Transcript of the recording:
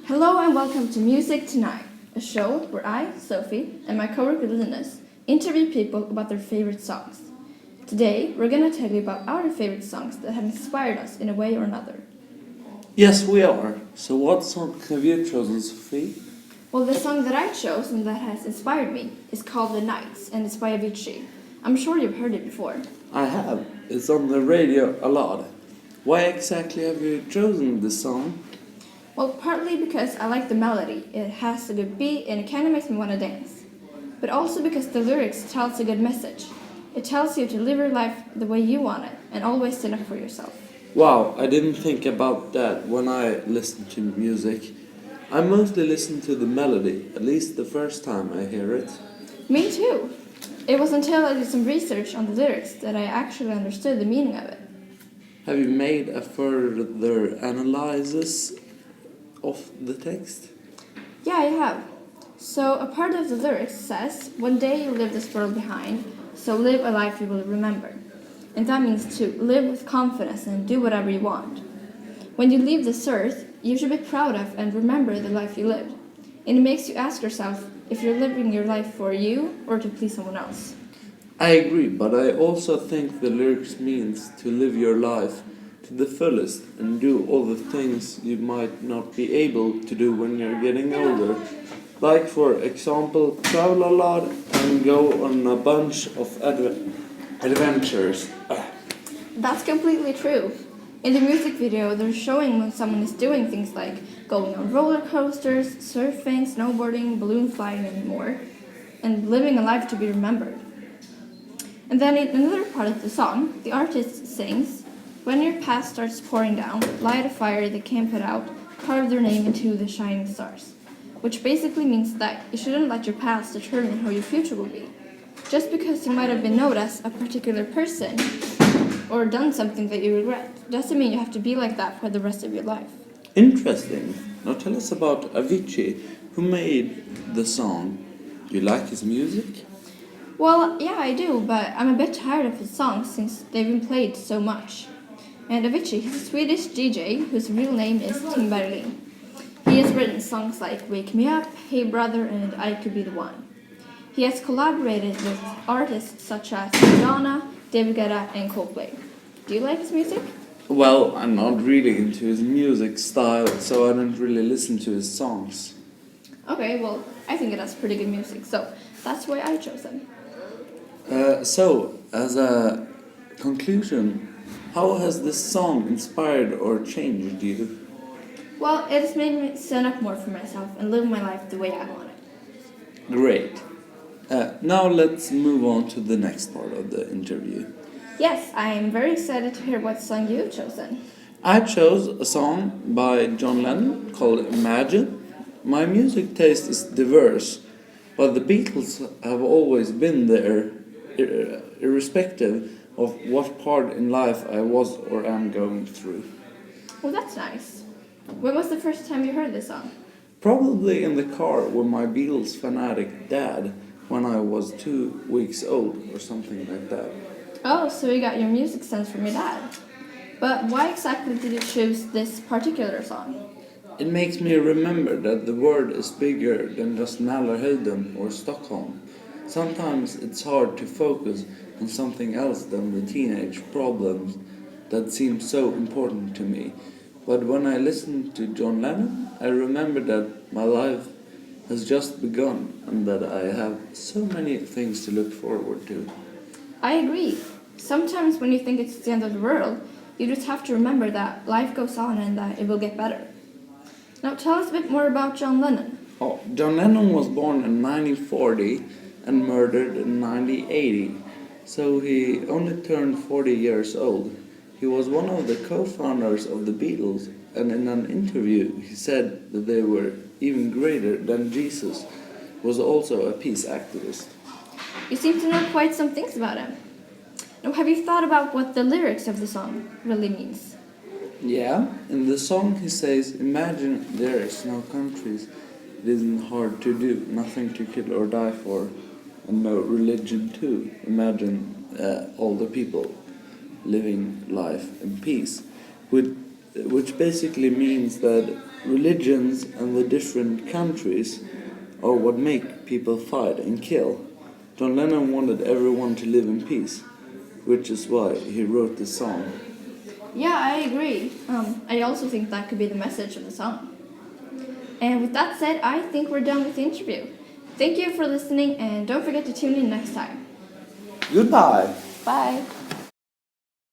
Hello and welcome to Music Tonight, a show where I, Sofie, and my coworker Linus interview people about their favorite songs. Today, we're going to tell you about our favorite songs that have inspired us in a way or another. Yes, we are. So what song have you chosen, Sofie? Well, the song that I chose and that has inspired me is called The Nights and it's by Avicii. I'm sure you've heard it before. I have. It's on the radio a lot. Why exactly have you chosen this song? Well, partly because I like the melody. It has a good beat and it kind of makes me want to dance. But also because the lyrics tells a good message. It tells you to live your life the way you want it and always stand up for yourself. Wow, I didn't think about that when I listen to music. I mostly listen to the melody, at least the first time I hear it. Me too. It was until I did some research on the lyrics that I actually understood the meaning of it. Have you made a further analysis of the text? Yeah, I have. So a part of the lyrics says, "One day you'll leave this world behind, so live a life you will remember." And that means to live with confidence and do whatever you want. When you leave this earth, you should be proud of and remember the life you lived. And it makes you ask yourself if you're living your life for you or to please someone else. I agree, but I also think the lyrics means to live your life to the fullest and do all the things you might not be able to do when you're getting older. Like, for example, travel a lot and go on a bunch of adventures. That's completely true. In the music video, they're showing when someone is doing things like going on roller coasters, surfing, snowboarding, balloon flying, and more, and living a life to be remembered. And then in another part of the song, the artist sings, "When your past starts pouring down, light a fire they can't put out, carve their name into the shining stars." Which basically means that you shouldn't let your past determine how your future will be. Just because you might have been known as a particular person or done something that you regret doesn't mean you have to be like that for the rest of your life. Interesting. Now tell us about Avicii, who made the song. Do you like his music? Well, yeah, I do, but I'm a bit tired of his songs since they've been played so much. And Avicii, he's a Swedish DJ whose real name is Tim Berlin. He has written songs like Wake Me Up, Hey Brother, and I Could Be the One. He has collaborated with artists such as Madonna, David Guetta, and Coldplay. Do you like his music? Well, I'm not really into his music style, so I don't really listen to his songs. Okay, well, I think it has pretty good music, so that's why I chose him. So, as a conclusion, how has this song inspired or changed you? Well, it has made me stand up more for myself and live my life the way I want it. Great. Now let's move on to the next part of the interview. Yes, I am very excited to hear what song you've chosen. I chose a song by John Lennon called Imagine. My music taste is diverse, but the Beatles have always been there, irrespective of what part in life I was or am going through. Well, that's nice. When was the first time you heard this song? Probably in the car with my Beatles fanatic dad when I was 2 weeks old or something like that. Oh, so you got your music sense from your dad. But why exactly did you choose this particular song? It makes me remember that the world is bigger than just Mälarhöjden or Stockholm. Sometimes it's hard to focus on something else than the teenage problems that seem so important to me. But when I listen to John Lennon, I remember that my life has just begun and that I have so many things to look forward to. I agree. Sometimes when you think it's the end of the world, you just have to remember that life goes on and that it will get better. Now tell us a bit more about John Lennon. Oh, John Lennon was born in 1940 and murdered in 1980, so he only turned 40 years old. He was one of the co-founders of the Beatles, and in an interview he said that they were even greater than Jesus. Was also a peace activist. You seem to know quite some things about him. Now, have you thought about what the lyrics of the song really means? Yeah, in the song he says, "Imagine there is no countries, it isn't hard to do, nothing to kill or die for, and no religion too. Imagine all the people living life in peace." With which basically means that religions and the different countries are what make people fight and kill. John Lennon wanted everyone to live in peace, which is why he wrote this song. Yeah, I agree. I also think that could be the message of the song. And with that said, I think we're done with the interview. Thank you for listening, and don't forget to tune in next time. Goodbye! Bye!